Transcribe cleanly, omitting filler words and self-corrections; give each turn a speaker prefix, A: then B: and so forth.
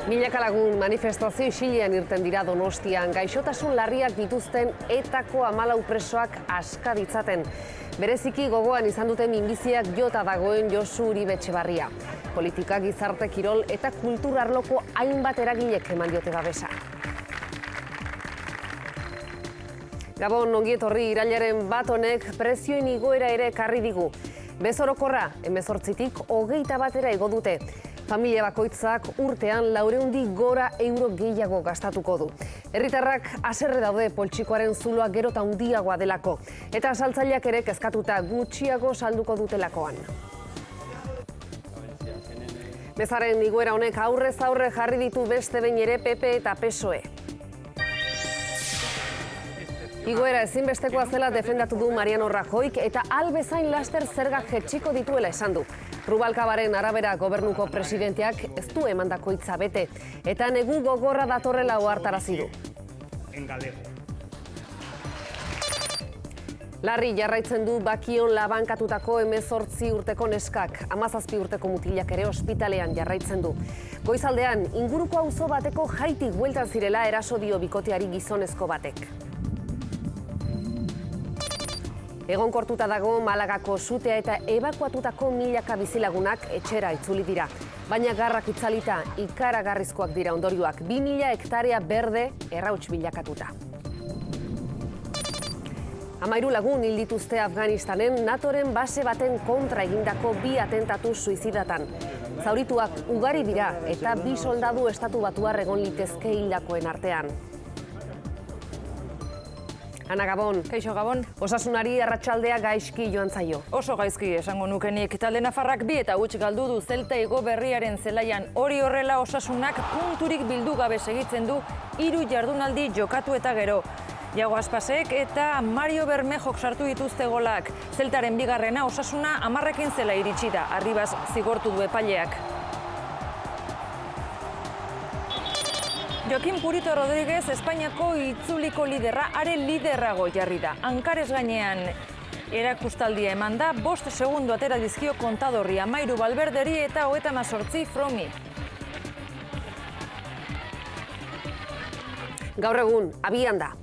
A: Milaka lagun manifestazio isilean irten dira Donostian, gaixotasun larriak dituzten etako 14 presoak aska ditzaten. Bereziki gogoan izan dute minbiziak jota dagoen Josu Uribe Etxebarria. Politika, gizarte, kirol eta kultur arloko hainbat eragilek eman diote babesa. Gabon, ongi etorri, irailaren 1 honek prezioen igoera ere ekarri digu. Bezorokorra, 18tik 21 igo dute. Familia bakoitzak urtean 400 gora euro gehiago gastatuko du. Herritarrak haserre daude poltsikoaren zuloa gero eta handiagoa delako. Eta saltzaileak ere kezkatuta gutxiago salduko dutelakoan. Bezaren igoera honek aurrez aurre jarri ditu beste behin ere PP eta PSOE. Igoera ezinbestekoa zela defendatu du Mariano Rajoyk eta albezain laster zergak jetxiko dituela esan du. Rubalcabaren arabera gobernuko presidenteak ez du emandako hitza bete eta negu gogorra datorrela ohartarazi du. Larri jarraitzen du Bakion labankatutako 18 urteko neskak, 17 urteko mutilak ere ospitalean jarraitzen du. Goizaldean, inguruko auzo bateko jaitik bueltan zirela eraso dio bikoteari gizonezko batek. Egonkortuta dago Malagako sutea eta ebakuatutako milaka bizilagunak etxera itzuli dira. Baina garrak itzalita ikaragarrizkoak dira ondorioak, 2000 hektarea berde errauts bilakatuta. 13 lagun hil dituzte Afganistanen NATOren base baten kontra egindako 2 atentatu suizidatan. Zaurituak ugari dira eta 2 soldadu estatu batuar egon litezke hildakoen artean. Ana, Gabon.
B: Kaixo, Gabon.
A: Osasunari arratsaldea gaizki joan zaio.
B: Oso gaizki esango nukenik. Talde nafarrak 2 eta huts galdu du Zelta Igo Berriaren zelaian. Hori horrela osasunak punturik bildu gabe segitzen du 3 jardunaldi jokatu eta gero. Iago Aspasek eta Mario Bermejok sartu dituzte golak. Zeltaren bigarrena osasuna 10ekin zela iritsi da. Arribas zigortu du epaileak. Joaquim Purito Rodríguez Espainiako itzuliko liderra are liderrago jarri da. Hankarez gainean erakustaldia eman da, 5 segundo atera dizkio kontadorri, 13 Valverderi eta 38 Fromi.
A: Gaur egun, abian da.